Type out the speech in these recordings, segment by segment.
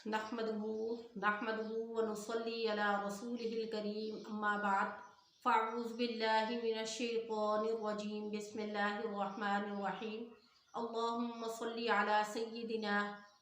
नहमदुहु व नुसल्ली अला रसूलिहिल करीम अम्मा बाद फ़अऊज़ु बिल्लाहि मिनश शैतानिर रजीम बिस्मिल्लाहिर रहमानिर रहीम अल्लाहुम्मा सल्ली अला सय्यिदिना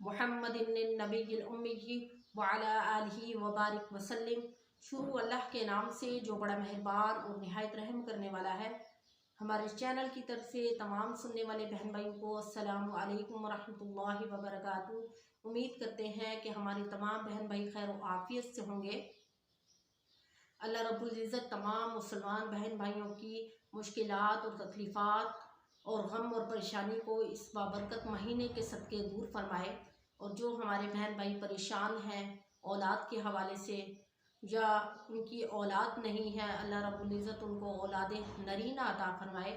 मुहम्मदिन नबिय्यिल उम्मी व अला आलिहि व बारिक वसल्लिम। शुरू अल्लाह के नाम से जो बड़ा मेहरबान और निहायत रहम करने वाला है। हमारे चैनल की तरफ से तमाम सुनने वाले बहन भाइयों को अस्सलामु अलैकुम वरहमतुल्लाहि वबरकातुहू। उम्मीद करते हैं कि हमारी तमाम बहन भाई खैर व आफियत से होंगे। अल्लाह रब्बुल इज़्ज़त तमाम मुसलमान बहन भाइयों की मुश्किलात और तकलीफ़ात और गम और परेशानी को इस बाबरकत महीने के सदक़े दूर फरमाए। और जो हमारे बहन भाई परेशान हैं औलाद के हवाले से या उनकी औलाद नहीं है, अल्लाह रब्बुल इज़्ज़त उनको औलाद नरीना अता फरमाए।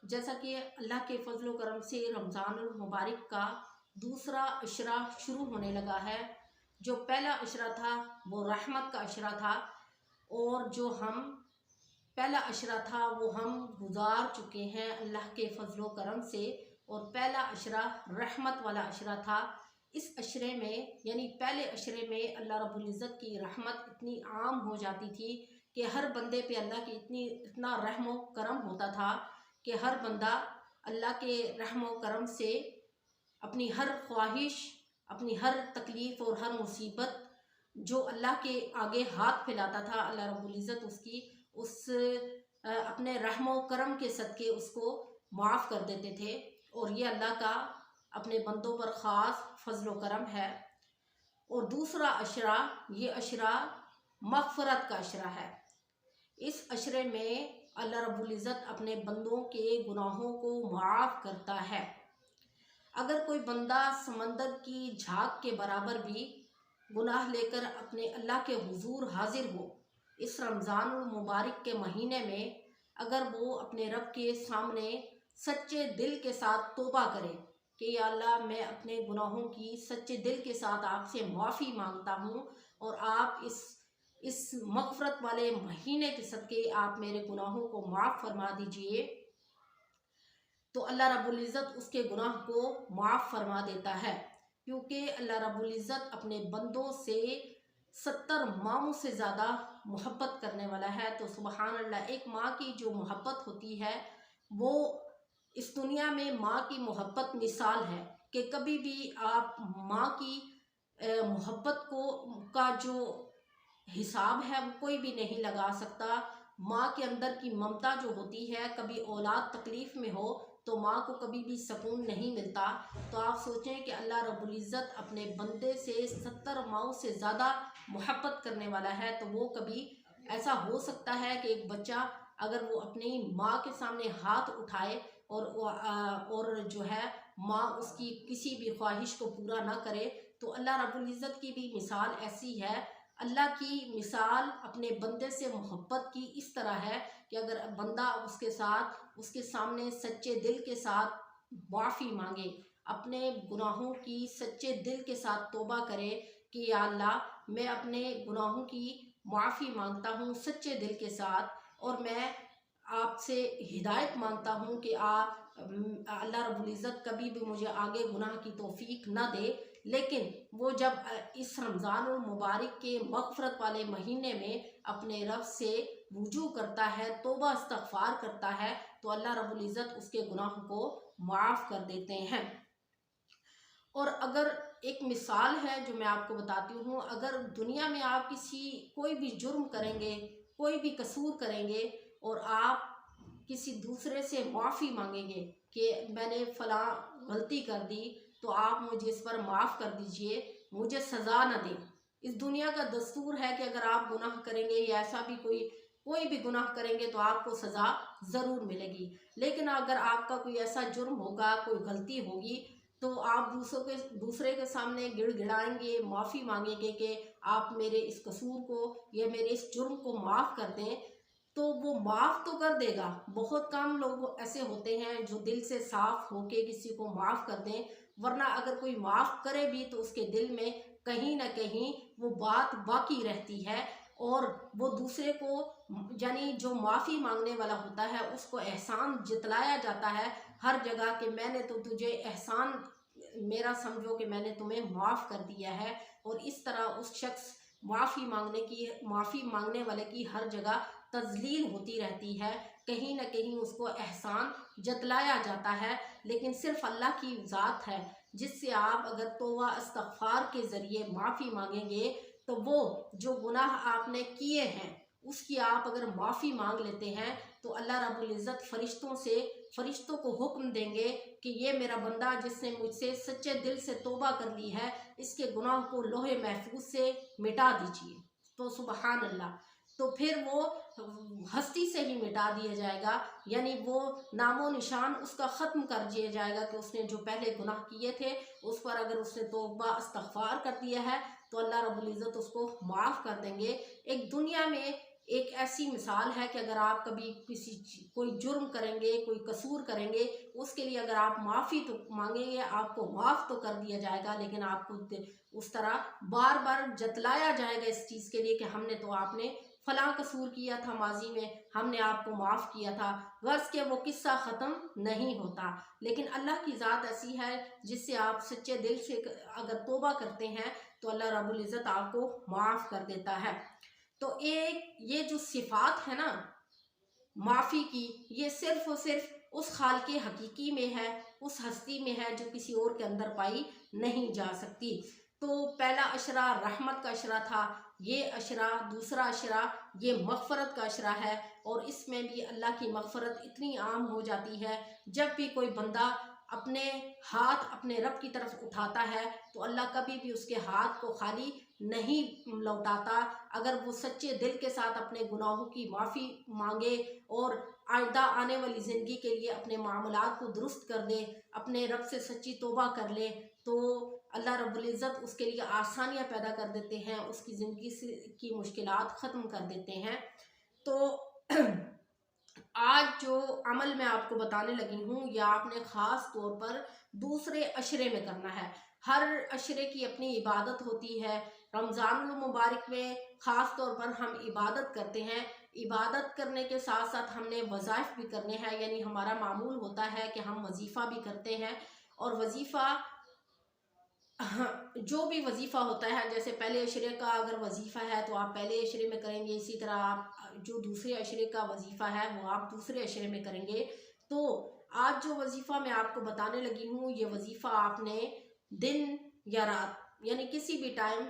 जैसा कि अल्लाह के फजल व करम से रमज़ानुल मुबारक का दूसरा अशरा शुरू होने लगा है। जो पहला अशरा था वो रहमत का अशरा था और जो हम पहला अशरा था वो हम गुजार चुके हैं अल्लाह के फजल व करम से। और पहला अशरा रहमत वाला अशरा था। इस अशरे में यानी पहले अशरे में अल्लाह रब्बुल इज़्ज़त की रहमत इतनी आम हो जाती थी कि हर बंदे पे अल्लाह की इतना रहम व करम होता था कि हर बंदा अल्लाह के रहम व करम से अपनी हर ख्वाहिश, अपनी हर तकलीफ़ और हर मुसीबत जो अल्लाह के आगे हाथ फैलाता था, अल्लाह रब्बुल इज़्ज़त उसकी अपने रहम व करम के सदक़े उसको माफ़ कर देते थे। और ये अल्लाह का अपने बंदों पर ख़ास फजल व करम है। और दूसरा अशरा, ये अशरा मग़फ़रत का अशरा है। इस अशरे में अल्लाह रब्बुल इज़्ज़त अपने बंदों के गुनाहों को माफ़ करता है। अगर कोई बंदा समंदर की झाग के बराबर भी गुनाह लेकर अपने अल्लाह के हुजूर हाजिर हो, इस रमज़ानुल मुबारक के महीने में अगर वो अपने रब के सामने सच्चे दिल के साथ तौबा करे कि या अल्लाह, मैं अपने गुनाहों की सच्चे दिल के साथ आपसे माफ़ी मांगता हूँ और आप इस मग़फ़रत वाले महीने के सदक़े आप मेरे गुनाहों को माफ़ फरमा दीजिए, तो अल्लाह रब्बुल इज़्ज़त उसके गुनाह को माफ़ फरमा देता है। क्योंकि अल्लाह रब्बुल इज़्ज़त अपने बंदों से 70 माओं से ज़्यादा मोहब्बत करने वाला है। तो सुबहान अल्लाह, एक माँ की जो मोहब्बत होती है वो इस दुनिया में माँ की मोहब्बत मिसाल है कि कभी भी आप माँ की मोहब्बत का जो हिसाब है वो कोई भी नहीं लगा सकता। माँ के अंदर की ममता जो होती है, कभी औलाद तकलीफ़ में हो तो माँ को कभी भी सुकून नहीं मिलता। तो आप सोचें कि अल्लाह रब्बुल इज़्ज़त अपने बंदे से 70 माओं से ज़्यादा मोहब्बत करने वाला है। तो वो कभी ऐसा हो सकता है कि एक बच्चा अगर वो अपनी माँ के सामने हाथ उठाए और जो है माँ उसकी किसी भी ख्वाहिश को पूरा ना करे, तो अल्लाह रब्बुल इज़्ज़त की भी मिसाल ऐसी है। अल्लाह की मिसाल अपने बंदे से मोहब्बत की इस तरह है कि अगर बंदा उसके सामने सच्चे दिल के साथ माफ़ी मांगे, अपने गुनाहों की सच्चे दिल के साथ तौबा करे कि या अल्लाह, मैं अपने गुनाहों की माफ़ी मांगता हूँ सच्चे दिल के साथ और मैं आपसे हिदायत मांगता हूँ कि अल्लाह रब्बुल इज़्ज़त कभी भी मुझे आगे गुनाह की तौफीक ना दे। लेकिन वो जब इस रमज़ानुल मुबारक के मग़फ़रत वाले महीने में अपने रब से रुजू करता है, तौबा इस्तग़फ़ार करता है, तो अल्लाह रब्बुल इज़्ज़त उसके गुनाह को माफ़ कर देते हैं। और अगर एक मिसाल है जो मैं आपको बताती हूँ, अगर दुनिया में आप कोई भी जुर्म करेंगे, कोई भी कसूर करेंगे और आप किसी दूसरे से माफ़ी मांगेंगे कि मैंने फ़लाँ गलती कर दी तो आप मुझे इस पर माफ़ कर दीजिए, मुझे सज़ा न दें। इस दुनिया का दस्तूर है कि अगर आप गुनाह करेंगे या ऐसा भी कोई भी गुनाह करेंगे तो आपको सज़ा ज़रूर मिलेगी। लेकिन अगर आपका कोई ऐसा जुर्म होगा, कोई गलती होगी, तो आप दूसरे के सामने गिड़गिड़ाएंगे, माफ़ी मांगेंगे कि आप मेरे इस कसूर को या मेरे इस जुर्म को माफ़ कर दें, तो वो माफ़ तो कर देगा। बहुत कम लोग ऐसे होते हैं जो दिल से साफ़ होके किसी को माफ़ कर दें, वरना अगर कोई माफ़ करे भी तो उसके दिल में कहीं ना कहीं वो बात बाकी रहती है और वो दूसरे को यानी जो माफ़ी मांगने वाला होता है उसको एहसान जतलाया जाता है हर जगह कि मैंने तो तुझे एहसान मेरा समझो कि मैंने तुम्हें माफ़ कर दिया है। और इस तरह उस शख्स माफ़ी मांगने वाले की हर जगह तजलील होती रहती है, कहीं ना कहीं उसको एहसान जतलाया जाता है। लेकिन सिर्फ अल्लाह की ज़ात है जिससे आप अगर तौबा इस्तग़फ़ार के ज़रिए माफ़ी मांगेंगे तो वो जो गुनाह आपने किए हैं उसकी आप अगर माफ़ी मांग लेते हैं तो अल्लाह रब्बुल इज़्ज़त फरिश्तों को हुक्म देंगे कि ये मेरा बंदा जिसने मुझसे सच्चे दिल से तौबा कर ली है, इसके गुनाह को लोहे महफूज से मिटा दीजिए। तो सुबहान अल्लाह, तो फिर वो हस्ती से ही मिटा दिया जाएगा, यानी वो नामो निशान उसका ख़त्म कर दिया जाएगा कि उसने जो पहले गुनाह किए थे उस पर अगर उसने तौबा इस्तग़फ़ार कर दिया है तो अल्लाह रब्बुल इज़्ज़त उसको माफ़ कर देंगे। एक दुनिया में एक ऐसी मिसाल है कि अगर आप कभी कोई जुर्म करेंगे, कोई कसूर करेंगे, उसके लिए अगर आप माफ़ी तो मांगेंगे, आपको माफ़ तो कर दिया जाएगा, लेकिन आपको उस तरह बार बार जतलाया जाएगा इस चीज़ के लिए कि हमने तो आपने फलां कसूर किया था माजी में, हमने आपको माफ़ किया था। बस के वो किस्सा ख़त्म नहीं होता। लेकिन अल्लाह की ज़ात ऐसी है जिससे आप सच्चे दिल से अगर तौबा करते हैं तो अल्लाह रब्बुल इज़्ज़त आपको माफ़ कर देता है। तो एक ये जो सिफात है ना माफ़ी की, ये सिर्फ़ और सिर्फ उस खालिक़ हकीकी में है, उस हस्ती में है जो किसी और के अंदर पाई नहीं जा सकती। तो पहला अशरा रहमत का अशरा था, ये अशरा दूसरा अशरा ये मग़फ़रत का अशरा है। और इसमें भी अल्लाह की मग़फ़रत इतनी आम हो जाती है, जब भी कोई बंदा अपने हाथ अपने रब की तरफ उठाता है तो अल्लाह कभी भी उसके हाथ को खाली नहीं लौटाता। अगर वो सच्चे दिल के साथ अपने गुनाहों की माफ़ी मांगे और आइंदा आने वाली ज़िंदगी के लिए अपने मामलात को दुरुस्त कर दे, अपने रब से सच्ची तौबा कर ले, तो अल्लाह रब्बुल इज़्ज़त उसके लिए आसानियाँ पैदा कर देते हैं, उसकी ज़िंदगी से की मुश्किलात ख़त्म कर देते हैं। तो आज जो अमल मैं आपको बताने लगी हूँ यह आपने ख़ास तौर पर दूसरे अशरे में करना है। हर अशरे की अपनी इबादत होती है। रमज़ानुल मुबारक में ख़ास तौर पर हम इबादत करते हैं। इबादत करने के साथ साथ हमने वज़ाइफ भी करने हैं, यानी हमारा मामूल होता है कि हम वजीफ़ा भी करते हैं। और वजीफ़ा हाँ, जो भी वजीफ़ा होता है, जैसे पहले अशरे का अगर वजीफ़ा है तो आप पहले अशरे में करेंगे, इसी तरह आप जो दूसरे अशरे का वजीफ़ा है वो आप दूसरे अशरे में करेंगे। तो आज जो वजीफ़ा मैं आपको बताने लगी हूँ ये वजीफ़ा आपने दिन या रात यानी किसी भी टाइम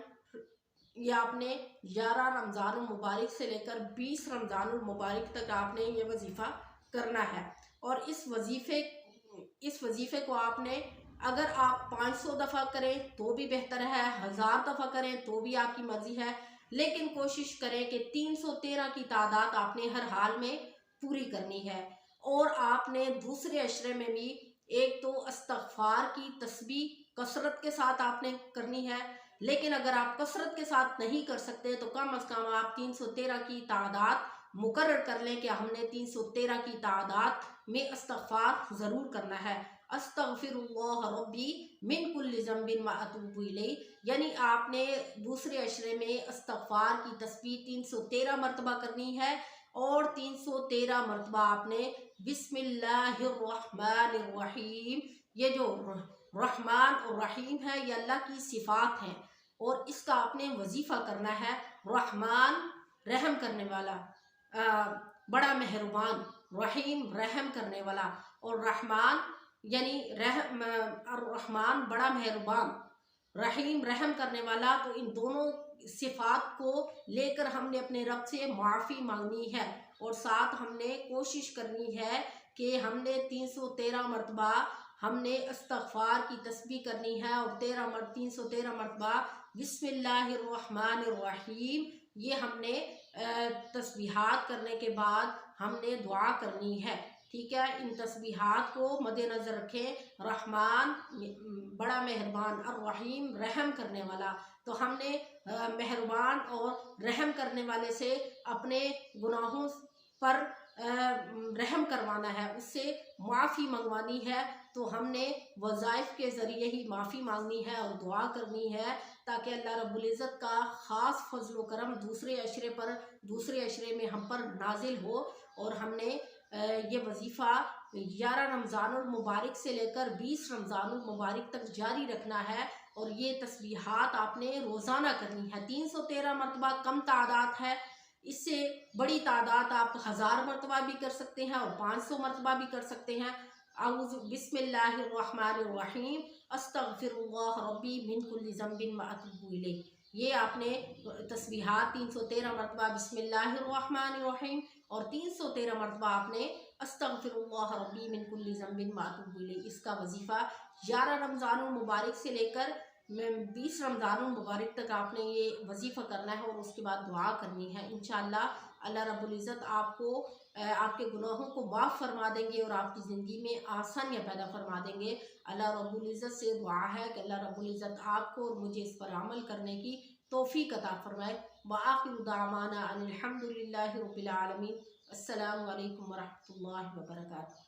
ये आपने 11 रमज़ानुल मुबारक से लेकर 20 रमज़ानुल मुबारक तक आपने ये वजीफ़ा करना है। और इस वजीफ़े को आपने अगर आप 500 दफ़ा करें तो भी बेहतर है, 1000 दफ़ा करें तो भी आपकी मर्ज़ी है, लेकिन कोशिश करें कि 313 की तादाद आपने हर हाल में पूरी करनी है। और आपने दूसरे अशरे में भी एक तो इस्तग़फ़ार की तस्बीह कसरत के साथ आपने करनी है, लेकिन अगर आप कसरत के साथ नहीं कर सकते तो कम अज़ कम आप 313 की तादाद मुकर्रर कर लें कि हमने 313 की तादाद में इस्तग़फ़ार ज़रूर करना है। अस्तग़फ़िरुल्लाह रब्बी मिन कुल्लि ज़ंबिन व अतूबु इलैह, यानी आपने दूसरे अशरे में इस्तग़फ़ार की तस्बीह 313 मरतबा करनी है। और 313 मरतबा आपने बिस्मिल्लाहिर्रहमानिर्रहीम, ये जो रहमान और रहीम है ये अल्लाह की सिफ़ात हैं और इसका आपने वजीफ़ा करना है। रहमान रहम करने वाला, बड़ा मेहरबान, रहीम रहम करने वाला, और रहमान यानी रहमान बड़ा मेहरबान, रहीम रहम करने वाला। तो इन दोनों सिफात को लेकर हमने अपने रब से माफ़ी मांगनी है और साथ हमने कोशिश करनी है कि हमने 313 मरतबा हमने इस्तग़फ़ार की तस्बीह करनी है और 313 मरतबा बिस्मिल्लाहिर्रहमानिर्रहीम ये हमने तस्बीहात करने के बाद हमने दुआ करनी है। ठीक है, इन तस्बीहात को मद्देनज़र रखें। रहमान बड़ा मेहरबान और रहीम रहम करने वाला, तो हमने मेहरबान और रहम करने वाले से अपने गुनाहों पर रहम करवाना है, उससे माफ़ी मंगवानी है। तो हमने वज़ाइफ के ज़रिए ही माफ़ी मांगनी है और दुआ करनी है ताकि अल्लाह रब्बुल इज़्ज़त का ख़ास फज़ल व करम दूसरे अशरे में हम पर नाजिल हो और हमने ये वजीफ़ा 11 रमज़ानुल मुबारक से लेकर 20 रमज़ानुल मुबारक तक जारी रखना है और ये तस्बीहात आपने रोज़ाना करनी है। 313 मरतबा कम तादाद है, इससे बड़ी तादाद आप 1000 मरतबा भी कर सकते हैं और 500 मरतबा भी कर सकते हैं। आऊज़ु बिस्मिल्लाहिर्रहमानिर्रहीम अस्तगफिरुल्लाह रब्बी मिन कुल्लि ज़ंबिन व अतूबु इलैह। ये आपने तस्बीहात 313 मरतबा बिस्मिल्लाहिर्रहमानिर्रहीम और 313 मरतबा आपने अस्तगफिरुल्लाह रब्बी मिन कुल्लि ज़ंबिन व अतूबु इलैह, इसका वजीफ़ा 11 रमज़ानुल मुबारक से लेकर 20 रमज़ानुल मुबारक तक आपने ये वजीफ़ा करना है और उसके बाद दुआ करनी है। इंशाअल्लाह अल्लाह रब्बुल इज़्ज़त आपको आपके गुनाहों को माफ़ फरमा देंगे और आपकी ज़िंदगी में आसानियाँ पैदा फरमा देंगे। अल्लाह रब्बुल इज़्ज़त से दुआ है कि अल्लाह रब्बुल इज़्ज़त आपको और मुझे इस पर अमल करने की तौफ़ीक़ अता फरमाए। व आखिरु दावाना अनिल हम्दुलिल्लाहि रब्बिल आलमीन। अस्सलामु अलैकुम व रहमतुल्लाहि व बरकातुहू।